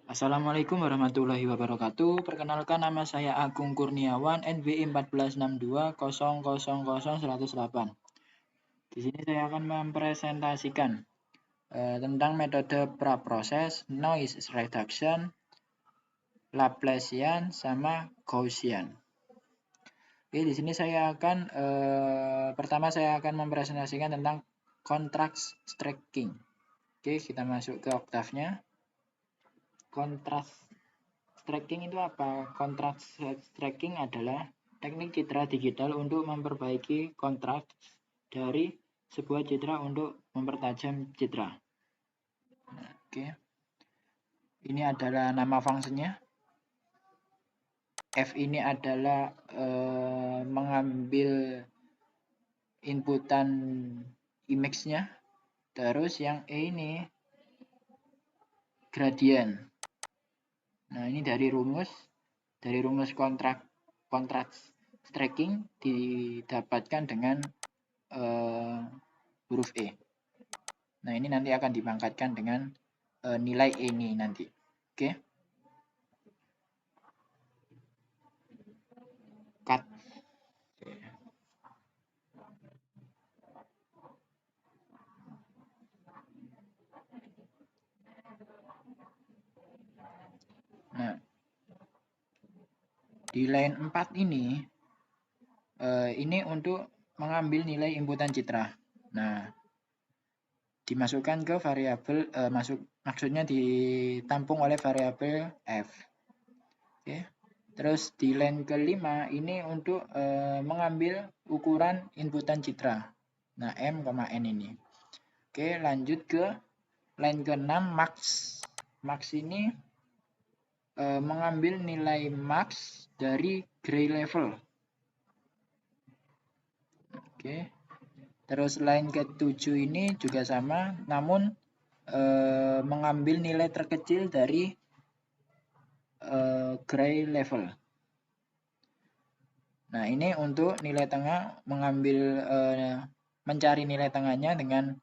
Assalamualaikum warahmatullahi wabarakatuh. Perkenalkan, nama saya Agung Kurniawan, NBI 14620000108. Di sini saya akan mempresentasikan tentang metode praproses, noise reduction, Laplacian, sama Gaussian. Oke, di sini saya akan pertama saya akan mempresentasikan tentang contrast stacking. Oke, kita masuk ke oktavnya. Contrast stacking itu apa? Contrast stacking adalah teknik citra digital untuk memperbaiki kontras dari sebuah citra untuk mempertajam citra. Nah, oke. Ini adalah nama fungsinya. F ini adalah mengambil inputan image-nya. Terus yang E ini gradient. Nah, ini dari rumus contrast stacking didapatkan dengan huruf E. Nah, ini nanti akan dipangkatkan dengan nilai E ini nanti. Oke. Cut. Nah, di line 4 ini untuk mengambil nilai inputan citra. Nah, dimasukkan ke variabel maksudnya ditampung oleh variabel f. Oke. Terus di line kelima ini untuk mengambil ukuran inputan citra. Nah, m, n ini. Oke, lanjut ke line ke-6 max. Max ini mengambil nilai max dari gray level. Oke. Terus line ke-7 ini juga sama, namun mengambil nilai terkecil dari gray level. Nah, ini untuk nilai tengah mencari nilai tengahnya dengan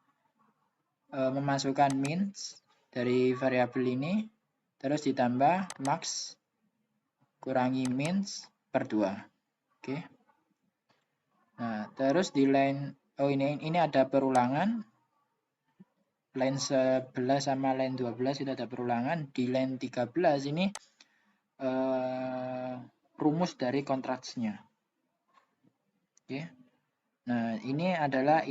memasukkan min dari variabel ini, terus ditambah max kurangi min per 2. Oke. Nah, terus di line ini ada perulangan. Line 11 sama line 12 itu ada perulangan. Di line 13 ini rumus dari kontrasnya. Oke. Nah, ini adalah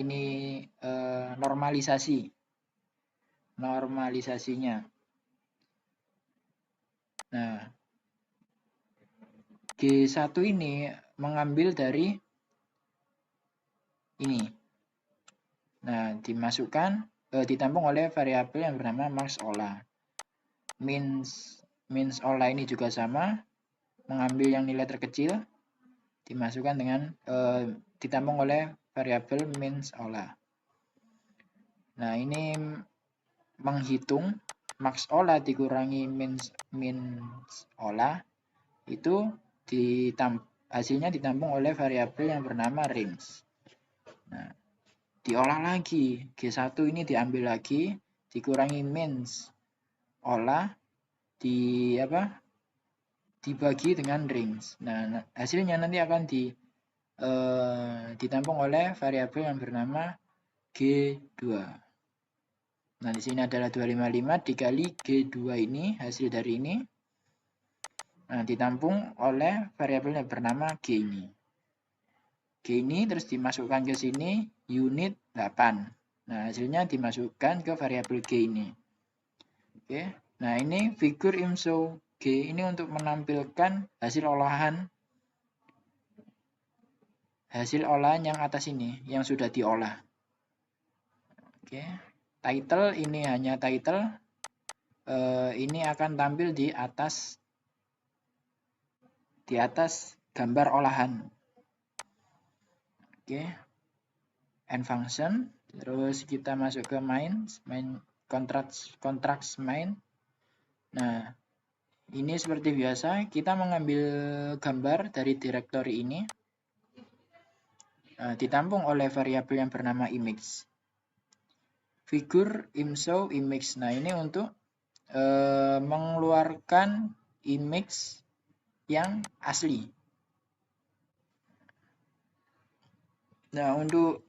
normalisasinya. Nah, G1 ini mengambil dari ini. Nah, ditampung oleh variabel yang bernama max olah. Min olah ini juga sama, mengambil yang nilai terkecil, dimasukkan dengan ditampung oleh variabel min olah. Nah, ini menghitung max olah dikurangi min olah itu hasilnya ditampung oleh variabel yang bernama range. Nah, diolah lagi, G1 ini diambil lagi, dikurangi min olah, dibagi dengan range. Nah, hasilnya nanti akan ditampung oleh variabel yang bernama G2. Nah, di sini adalah 255 dikali G2 ini, hasil dari ini. Nah, ditampung oleh variabel yang bernama G ini. G ini terus dimasukkan ke sini, unit 8. Nah, hasilnya dimasukkan ke variabel G ini. Oke. Nah, ini figur IMSO G ini untuk menampilkan hasil olahan yang atas ini, yang sudah diolah. Oke. Title ini hanya title. Ini akan tampil di atas gambar olahan. Oke. End function. Terus kita masuk ke main contrast main. Nah, ini seperti biasa kita mengambil gambar dari directory ini, ditampung oleh variabel yang bernama image. Figur IMSO image. Nah, ini untuk mengeluarkan image yang asli. Nah, untuk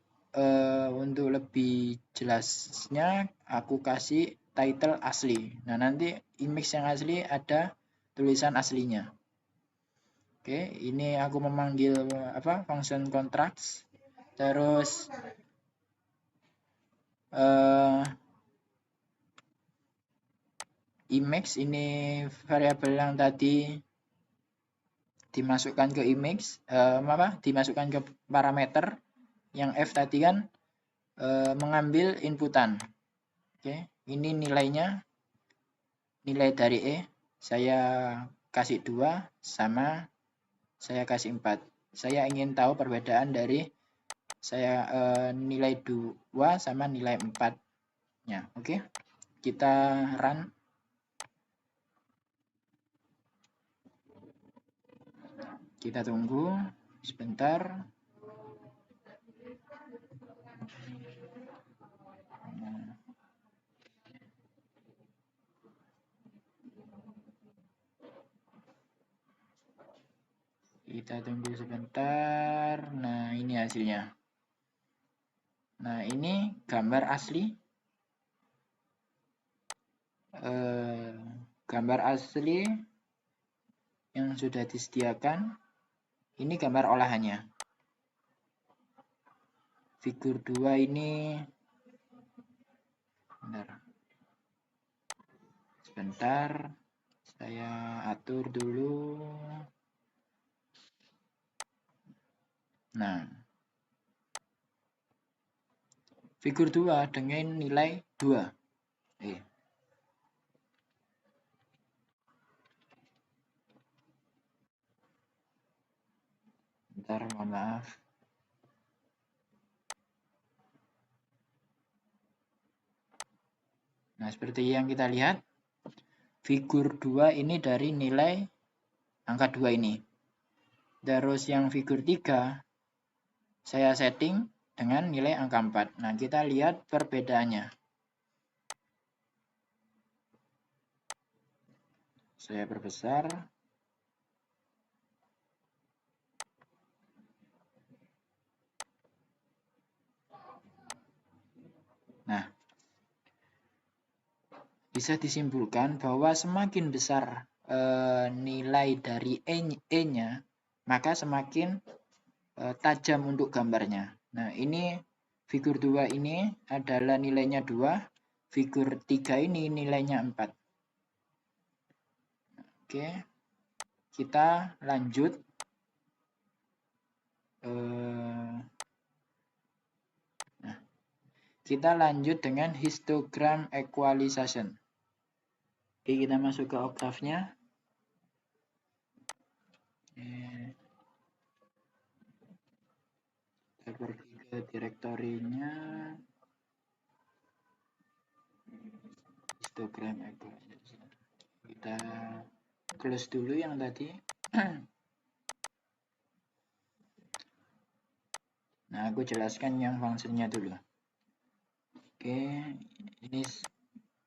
lebih jelasnya aku kasih title asli. Nah, nanti image yang asli ada tulisan aslinya. Oke, ini aku memanggil function contracts. Terus image ini variabel yang tadi dimasukkan ke image, dimasukkan ke parameter. Yang F tadi kan mengambil inputan. Oke, ini nilainya, nilai dari E saya kasih 2 sama saya kasih 4. Saya ingin tahu perbedaan dari saya nilai 2 sama nilai 4-nya. Oke, kita run. Kita tunggu sebentar. Kita tunggu sebentar. Nah, ini hasilnya. Nah, ini gambar asli. Gambar asli yang sudah disediakan. Ini gambar olahannya. Figur 2 ini, sebentar, saya atur dulu. Nah, figur 2 dengan nilai 2. Bentar, mohon maaf. Nah, seperti yang kita lihat, figur 2 ini dari nilai angka 2 ini. Terus yang figur 3, saya setting dengan nilai angka 4. Nah, kita lihat perbedaannya. Saya perbesar. Nah, bisa disimpulkan bahwa semakin besar nilai dari E-nya, maka semakin tajam untuk gambarnya. Nah, ini figur 2 ini adalah nilainya 2, figur 3 ini nilainya 4. Oke, kita lanjut. Nah, kita lanjut dengan histogram equalization. Oke, kita masuk ke Octave-nya. Kita pergi ke direktorinya. Histogram equalization. Kita close dulu yang tadi. Nah, aku jelaskan yang fungsinya dulu. Oke, ini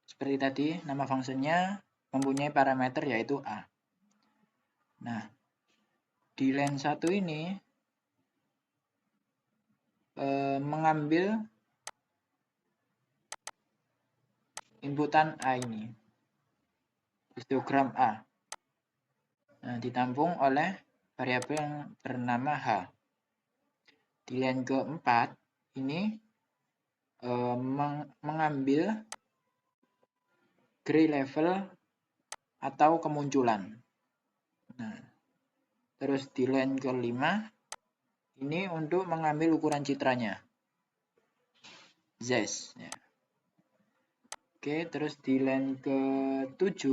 seperti tadi, nama fungsinya mempunyai parameter yaitu A. Nah, di line 1 ini mengambil inputan A ini, histogram A. Nah, ditampung oleh variabel yang bernama H. Di line keempat ini mengambil gray level atau kemunculan. Nah, terus di line kelima ini untuk mengambil ukuran citranya, Z. Ya. Oke, terus di line ke-7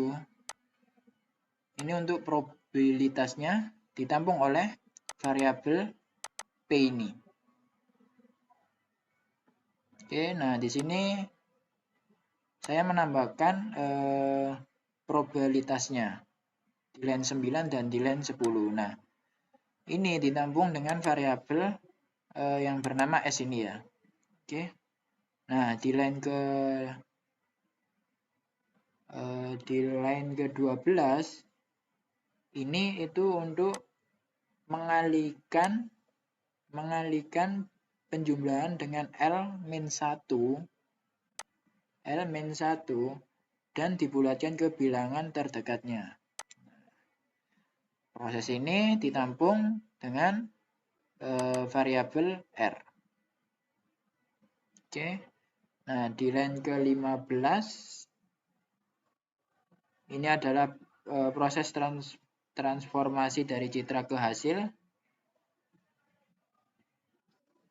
ini untuk probabilitasnya ditampung oleh variabel P ini. Oke, nah di sini saya menambahkan probabilitasnya di line 9 dan di line 10. Nah, ini ditampung dengan variabel yang bernama S ini ya. Oke. Nah, di line Di line ke-12 ini itu untuk mengalihkan penjumlahan dengan L-1 dan dibulatkan ke bilangan terdekatnya. Proses ini ditampung dengan variabel R. Oke. Nah, di line ke-15 ini adalah proses transformasi dari citra ke hasil.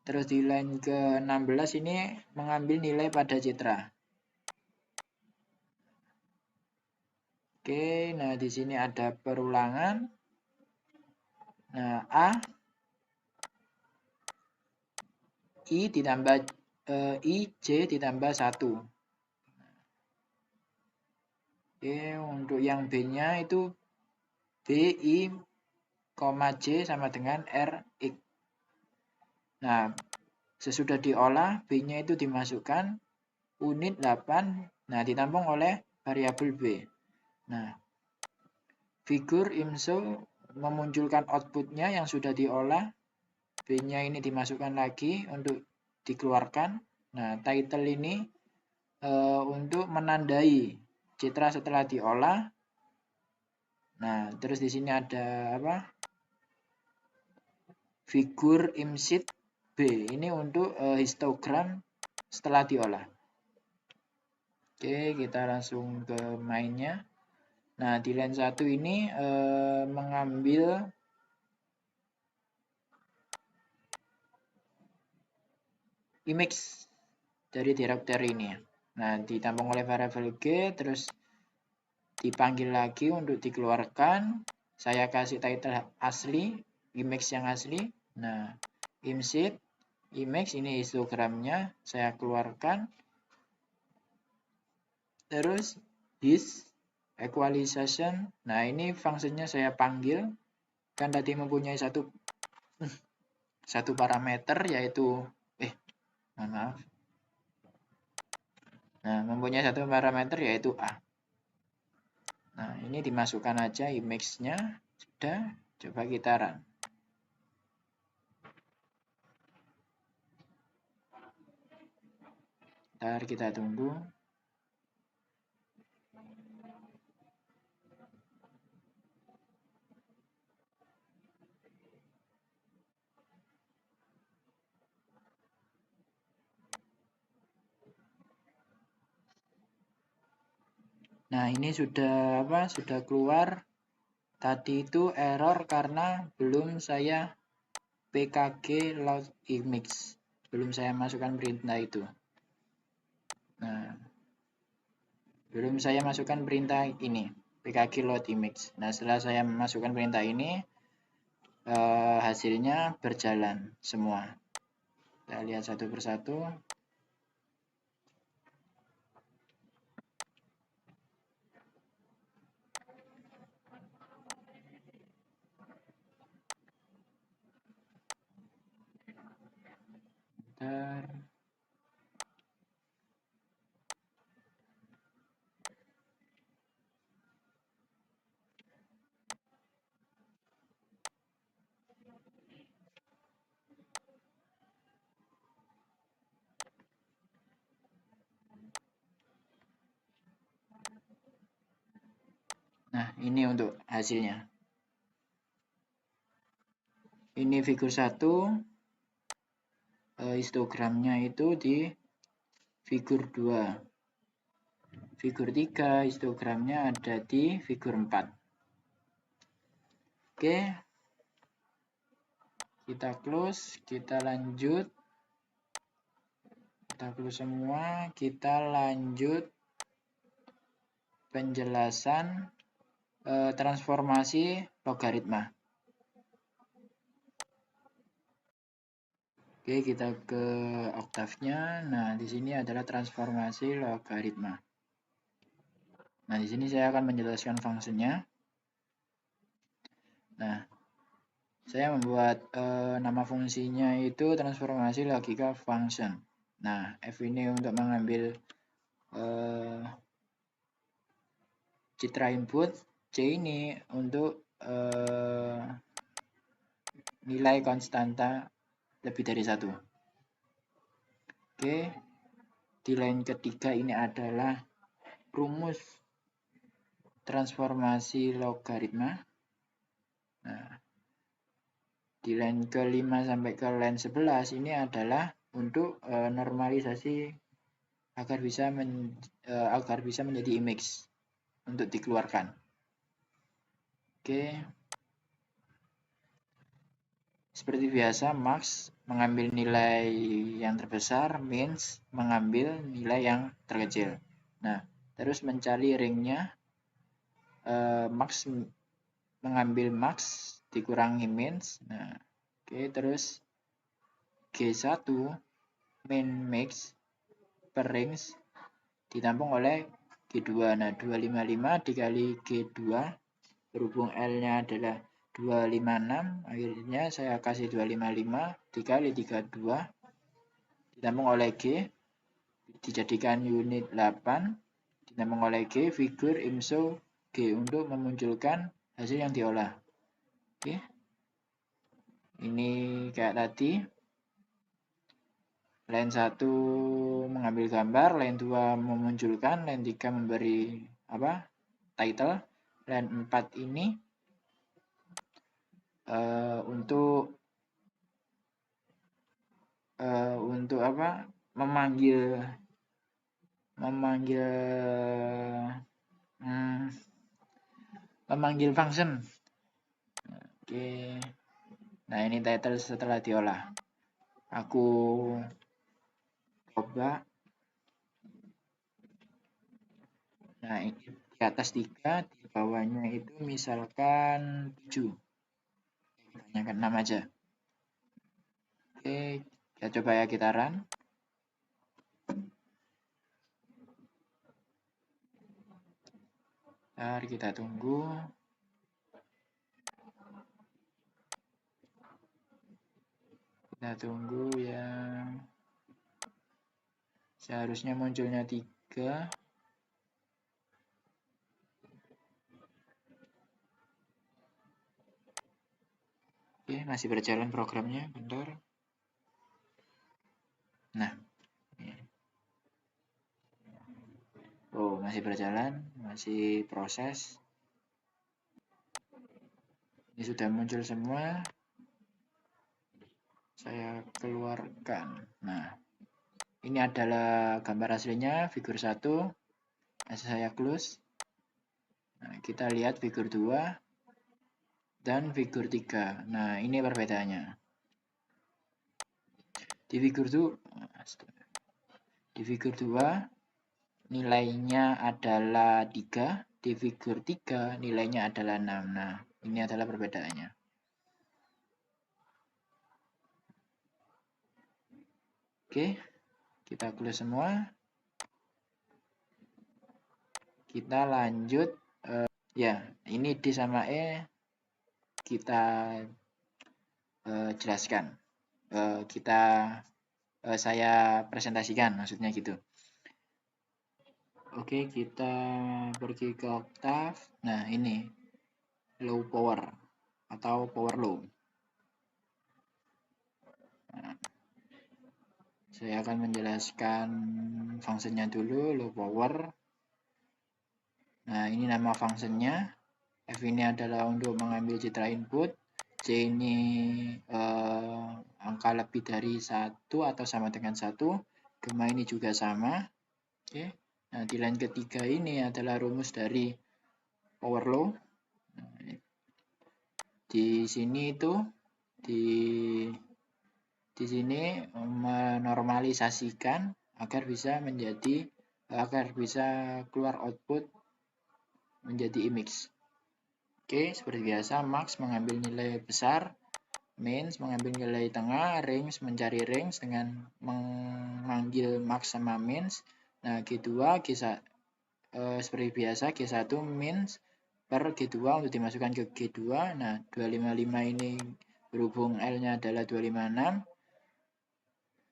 Terus di line ke-16 ini mengambil nilai pada citra. Oke, nah di sini ada perulangan. Nah, J ditambah 1. Oke, untuk yang B-nya itu BI, J sama dengan RX. Nah, sesudah diolah, B-nya itu dimasukkan, unit 8, nah ditampung oleh variabel B. Nah, figur IMSO memunculkan outputnya yang sudah diolah, B-nya ini dimasukkan lagi untuk dikeluarkan. Nah, title ini untuk menandai citra setelah diolah. Nah, terus di sini ada apa? Figur IMSIT B. Ini untuk histogram setelah diolah. Oke, kita langsung ke mainnya. Nah, di line 1 ini mengambil image dari directory ini. Nah, ditampung oleh variabel G, terus dipanggil lagi untuk dikeluarkan. Saya kasih title asli, image yang asli. Nah, IMSIT, image, ini histogramnya, saya keluarkan. Terus his equalization, nah ini fungsinya saya panggil, kan tadi mempunyai satu parameter yaitu mohon maaf. Nah, mempunyai satu parameter yaitu A. Nah, ini dimasukkan aja image-nya, sudah, coba kita run. Ntar kita tunggu. Nah, ini sudah sudah keluar. Tadi itu error karena belum saya pkg load image. Belum saya masukkan perintah itu. Nah, belum saya masukkan perintah ini, pkg load image. Nah, setelah saya masukkan perintah ini, hasilnya berjalan semua. Kita lihat satu persatu. Bentar. Nah, ini untuk hasilnya. Ini figur 1, histogramnya itu di figur 2. Figur 3, histogramnya ada di figur 4. Oke. Kita close, kita lanjut. Kita close semua, kita lanjut penjelasan transformasi logaritma. Oke, kita ke Octave-nya. Nah, di sini adalah transformasi logaritma. Nah, di sini saya akan menjelaskan fungsinya. Nah, saya membuat nama fungsinya itu transformasi logika function. Nah, F ini untuk mengambil citra input C ini untuk nilai konstanta lebih dari 1. Oke, di line ketiga ini adalah rumus transformasi logaritma. Nah, di line ke-5 sampai ke line 11 ini adalah untuk normalisasi agar bisa menjadi image untuk dikeluarkan. Oke. Seperti biasa, max mengambil nilai yang terbesar, mins mengambil nilai yang terkecil. Nah, terus mencari ringnya, max mengambil max dikurangi mins. Nah, oke, terus G1 min max per rings ditampung oleh G2. Nah, 255 dikali G2 berhubung L-nya adalah 256, akhirnya saya kasih 255 dikali 32 ditampung oleh G, dijadikan unit 8, ditampung oleh G, figur IMSO G untuk memunculkan hasil yang diolah. Oke, ini kayak tadi, line 1 mengambil gambar, line 2 memunculkan, line 3 memberi title, line 4 ini untuk memanggil function. Oke. Nah, ini title setelah diolah. Aku coba. Nah, ini di atas 3, di bawahnya itu misalkan 7. Tanyakan 6 aja. Oke, kita coba ya, kita run. Bentar, kita tunggu. Kita tunggu ya. Seharusnya munculnya 3. Oke, masih berjalan programnya, bentar. Nah, oh, masih berjalan, masih proses. Ini sudah muncul semua. Saya keluarkan. Nah, ini adalah gambar aslinya, figur 1. Saya close. Nah, kita lihat figur 2 dan figur 3. Nah, ini perbedaannya. Di figur 2 nilainya adalah 3, di figur 3 nilainya adalah 6. Nah, ini adalah perbedaannya. Oke, kita close semua. Kita lanjut. Ya, ini D sama E kita jelaskan. Saya presentasikan, maksudnya gitu. Oke, kita pergi ke Octave. Nah, ini low power atau power low. Nah, saya akan menjelaskan fungsinya dulu, low power. Nah, ini nama fungsinya. F ini adalah untuk mengambil citra input. C ini angka lebih dari 1 atau sama dengan 1. Gamma ini juga sama. Oke. Nah, di line ketiga ini adalah rumus dari power law. Nah, di sini itu di sini menormalisasikan agar bisa keluar output menjadi image. Oke, seperti biasa, max mengambil nilai besar, mins mengambil nilai tengah, range mencari range dengan memanggil max sama mins. Nah, G2, seperti biasa, G1 mins per G2 untuk dimasukkan ke G2. Nah, 255 ini berhubung L-nya adalah 256.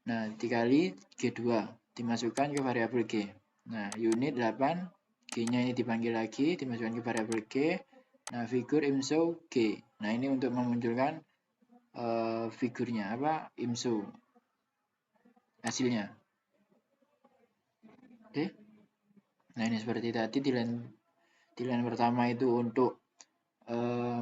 Nah, dikali G2 dimasukkan ke variabel G. Nah, unit 8, G G-nya ini dipanggil lagi, dimasukkan ke variabel G. Nah, figur IMSO G. Nah, ini untuk memunculkan figurnya, IMSO hasilnya. Oke. Nah, ini seperti tadi di line pertama itu untuk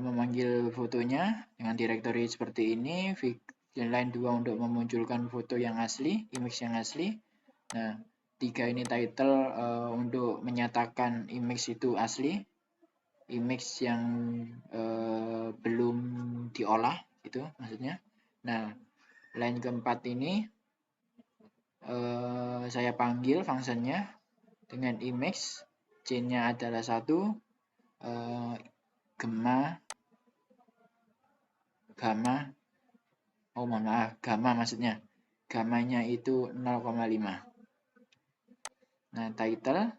memanggil fotonya dengan directory seperti ini. Di line 2 untuk memunculkan foto yang asli, image yang asli. Nah, 3 ini title untuk menyatakan image itu asli, image yang belum diolah, itu maksudnya. Nah, line keempat ini saya panggil functionnya dengan image, C-nya adalah 1, gamma maksudnya. Gammanya itu 0,5. Nah, title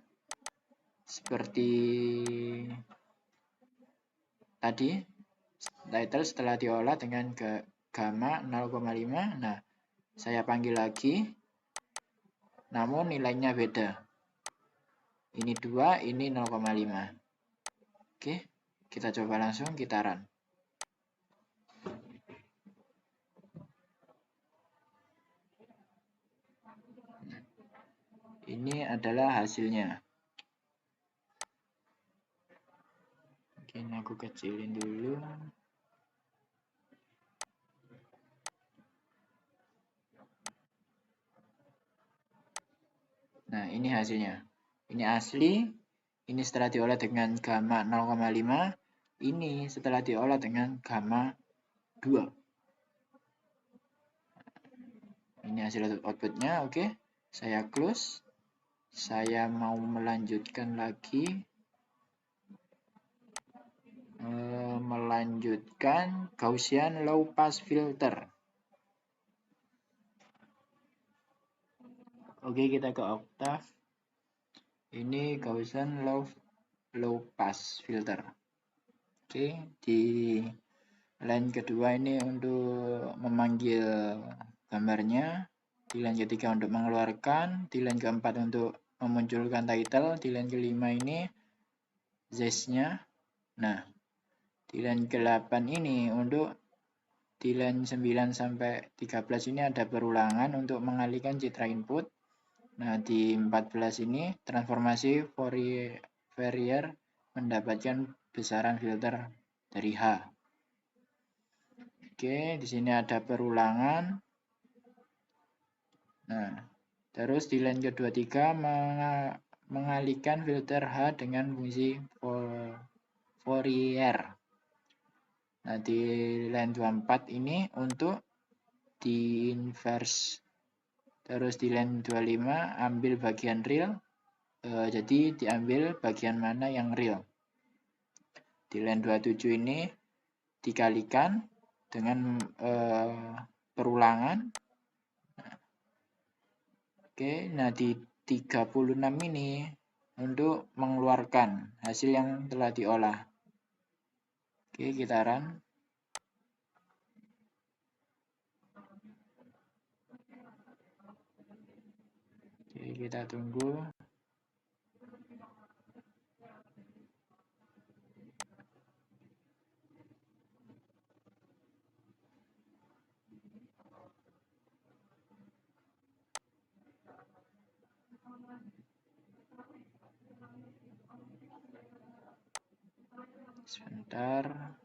seperti tadi, title setelah diolah dengan gamma 0,5. Nah, saya panggil lagi, namun nilainya beda. Ini 2, ini 0,5. Oke, kita coba langsung, kita run. Ini adalah hasilnya. Mungkin aku kecilin dulu. Nah, ini hasilnya. Ini asli, ini setelah diolah dengan gamma 0,5, ini setelah diolah dengan gamma 2. Ini hasil outputnya, oke. Saya close. Saya mau melanjutkan lagi. Melanjutkan Gaussian low pass filter. Oke, kita ke Octave. Ini Gaussian low pass filter. Oke, di line kedua ini untuk memanggil gambarnya, di line ketiga untuk mengeluarkan, di line keempat untuk memunculkan title, di line kelima ini Z-nya. Nah, di line ke-8 ini untuk di line 9 sampai 13 ini ada perulangan untuk mengalihkan citra input. Nah, di 14 ini transformasi Fourier mendapatkan besaran filter dari H. Oke, di sini ada perulangan. Nah, terus di line ke-23 mengalihkan filter H dengan fungsi Fourier. Nah, di line 24 ini untuk di inverse. Terus di line 25 ambil bagian real. Jadi diambil bagian mana yang real. Di line 27 ini dikalikan dengan perulangan. Oke, nah di 36 ini untuk mengeluarkan hasil yang telah diolah. Oke, kita run. Oke, kita tunggu. Sebentar.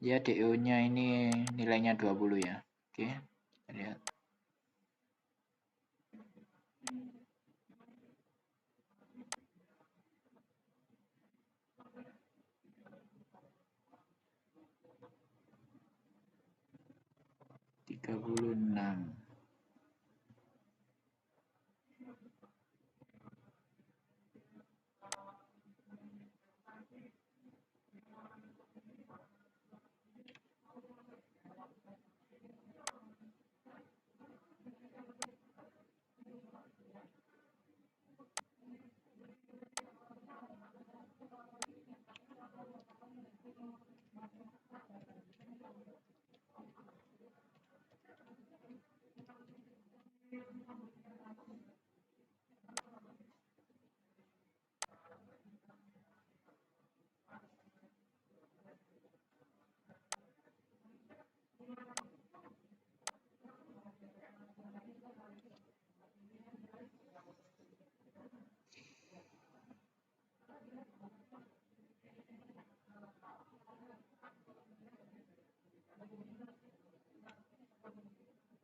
Ya, DO-nya ini nilainya 20 ya. Oke, kita lihat.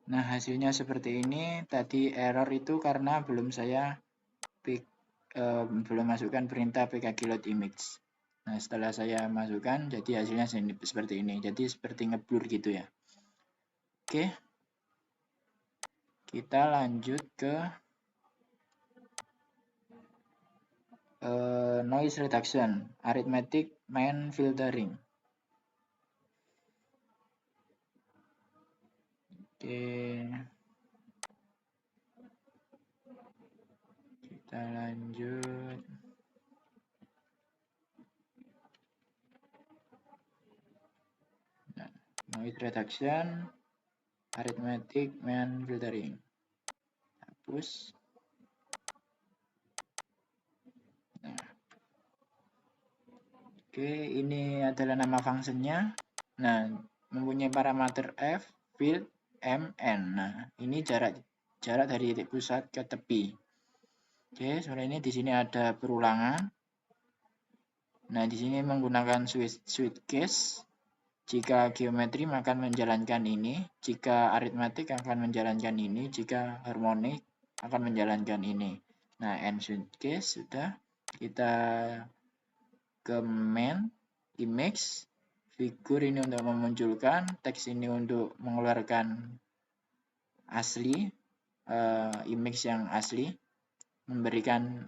Nah, hasilnya seperti ini. Tadi error itu karena belum saya belum masukkan perintah pkg-load image. Nah, setelah saya masukkan, jadi hasilnya seperti ini. Jadi seperti ngeblur gitu ya. Oke. Kita lanjut ke noise reduction, arithmetic mean filtering. Oke. Kita lanjut. Nah, noise reduction, arithmetic mean filtering. Hapus. Nah. Oke, ini adalah nama fungsinya. Nah, mempunyai parameter f, field, m, n. Nah, ini jarak dari titik pusat ke tepi. Oke, sebenarnya ini di sini ada perulangan. Nah, di sini menggunakan switch case. Jika geometri maka menjalankan ini, jika aritmatik akan menjalankan ini, jika harmonik akan menjalankan ini. Nah, n switch case sudah. Kita ke main, image, figur ini untuk memunculkan, teks ini untuk mengeluarkan asli, image yang asli, memberikan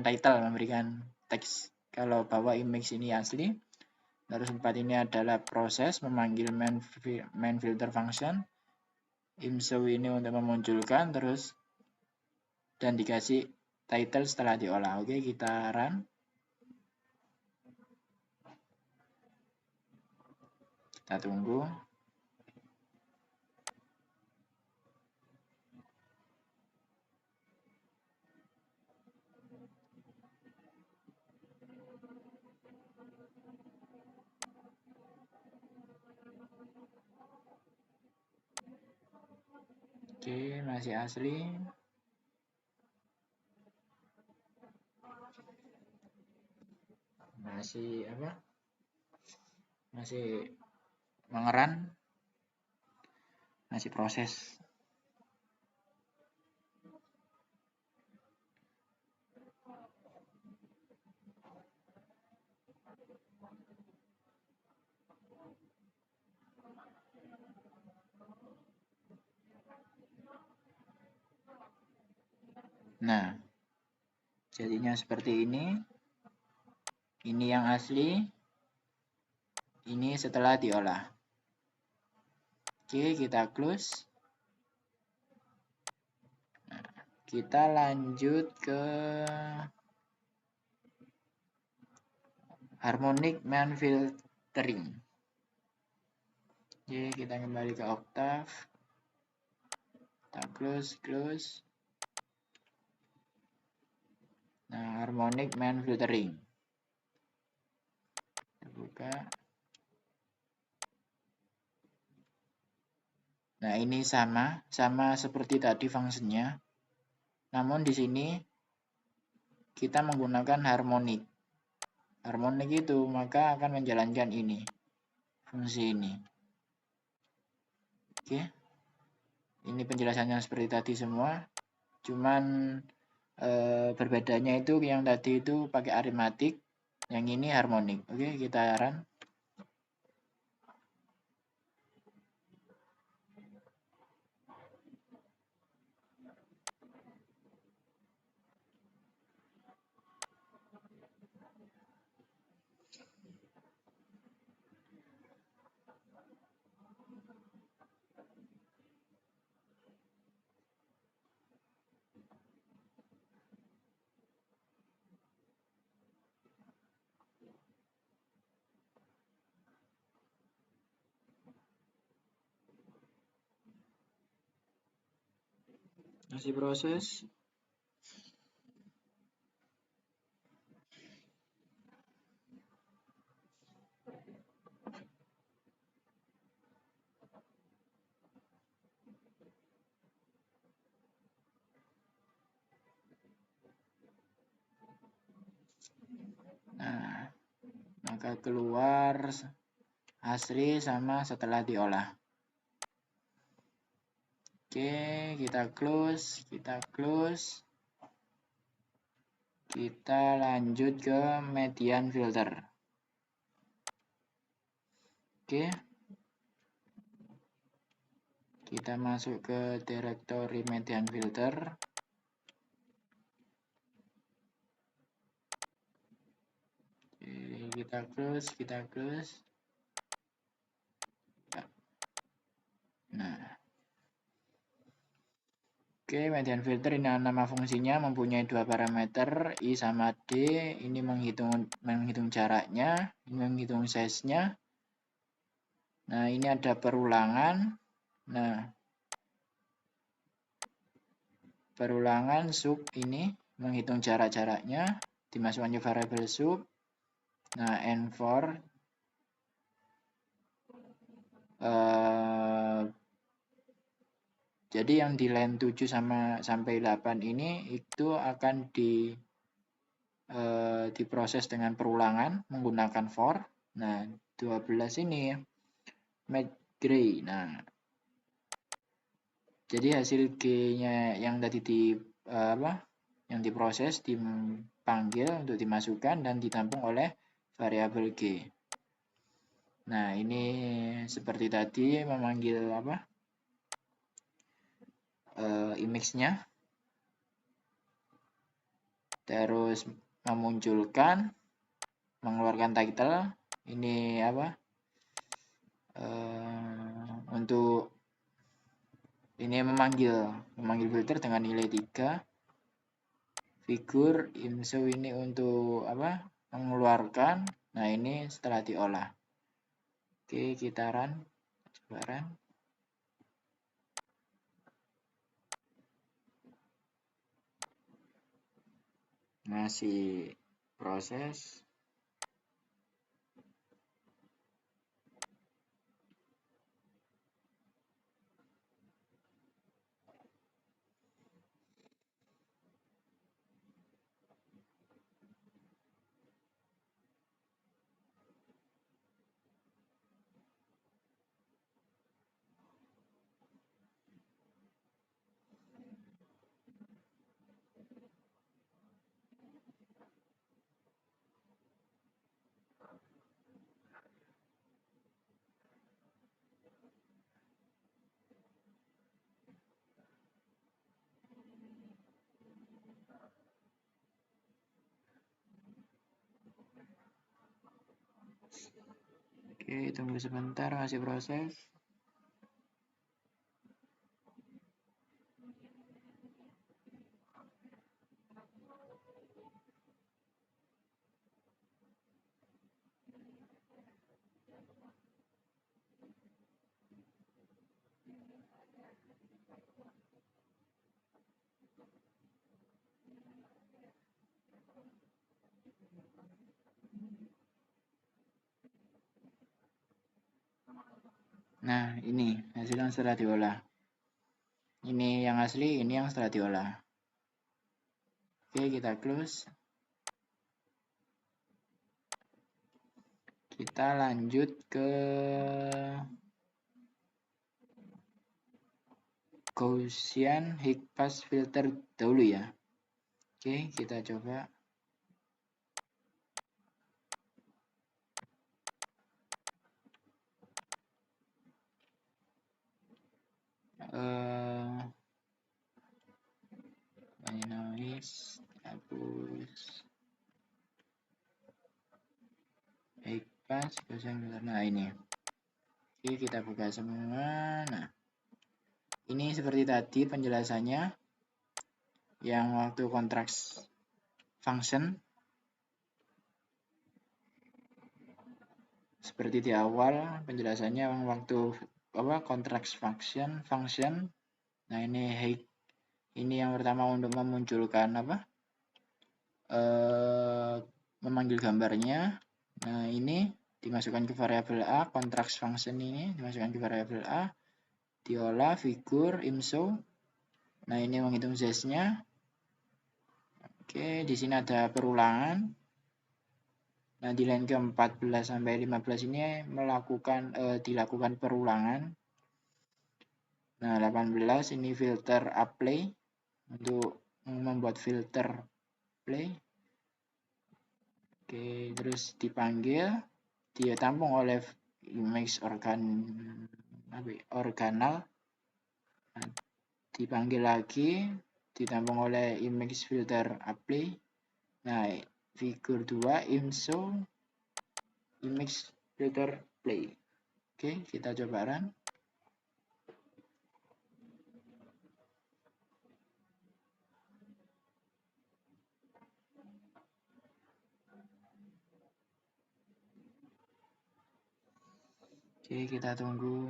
title, memberikan teks kalau bahwa image ini asli. Terus 4 ini adalah proses memanggil main filter function, imshow ini untuk memunculkan, terus dan dikasih title setelah diolah. Oke, kita run. Kita tunggu. Oke, masih asli. Masih mengeran, masih proses. Nah, jadinya seperti ini. Ini yang asli, ini setelah diolah. Oke, kita close. Nah, kita lanjut ke harmonic mean filtering. Oke, kita kembali ke Octave. Kita close. Nah, harmonic mean filtering. Kita buka. Nah, ini sama seperti tadi fungsinya. Namun di sini kita menggunakan harmonic. Harmonic itu maka akan menjalankan ini, fungsi ini. Oke. Ini penjelasannya seperti tadi semua. Cuman berbedanya itu yang tadi itu pakai aritmatik, yang ini harmonik. Oke, kita run. Masih proses. Nah, maka keluar asli sama setelah diolah. Oke, kita close. Kita lanjut ke median filter. Oke. Kita masuk ke directory median filter. Oke, kita close. Nah. Oke, median filter ini nama fungsinya mempunyai dua parameter I sama D. Ini menghitung jaraknya, ini menghitung size-nya. Nah, ini ada perulangan. Nah, perulangan sub ini menghitung jaraknya, dimasukkan ke variabel sub. Nah, N4 jadi yang di line 7 sampai 8 ini itu akan diproses dengan perulangan menggunakan for. Nah, 12 ini match gray. Nah, jadi hasil G-nya yang tadi yang diproses dipanggil untuk dimasukkan dan ditampung oleh variabel G. Nah, ini seperti tadi memanggil image-nya, terus memunculkan, mengeluarkan title. Ini untuk ini memanggil filter dengan nilai 3. Figur inshow ini untuk mengeluarkan. Nah, ini setelah diolah. Oke, kita run. Coba run. Masih proses. Oke, tunggu sebentar, masih proses. Nah, ini hasil yang setelah diolah. Ini yang asli, ini yang setelah diolah. Oke, kita close. Kita lanjut ke Gaussian high pass filter dahulu ya. Oke, kita coba. Noise, hapus. High pass, Gaussian filter. Nah, ini. Oke, kita buka semua. Nah, ini seperti tadi penjelasannya. Yang waktu contrast function. Seperti di awal penjelasannya waktu contrast function. Nah, ini yang pertama untuk memunculkan memanggil gambarnya. Nah, ini dimasukkan ke variabel A, contrast function ini dimasukkan ke variabel A, diolah figur imshow. Nah, ini menghitung size-nya. Oke, di sini ada perulangan. Nah, di line ke-14 sampai 15 ini dilakukan perulangan. Nah, 18 ini filter apply untuk membuat filter play. Oke, terus dipanggil, dia tampung oleh image organal. Nah, dipanggil lagi, ditampung oleh image filter apply. Nah, figur 2 insert image filter play. Oke, kita coba run. Oke, kita tunggu.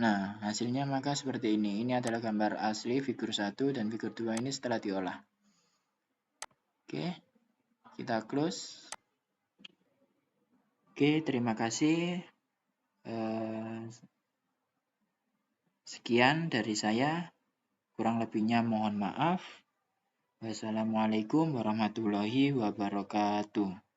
Nah, hasilnya maka seperti ini. Ini adalah gambar asli figur 1 dan figur 2 ini setelah diolah. Oke, kita close. Oke, terima kasih. Sekian dari saya. Kurang lebihnya mohon maaf. Wassalamualaikum warahmatullahi wabarakatuh.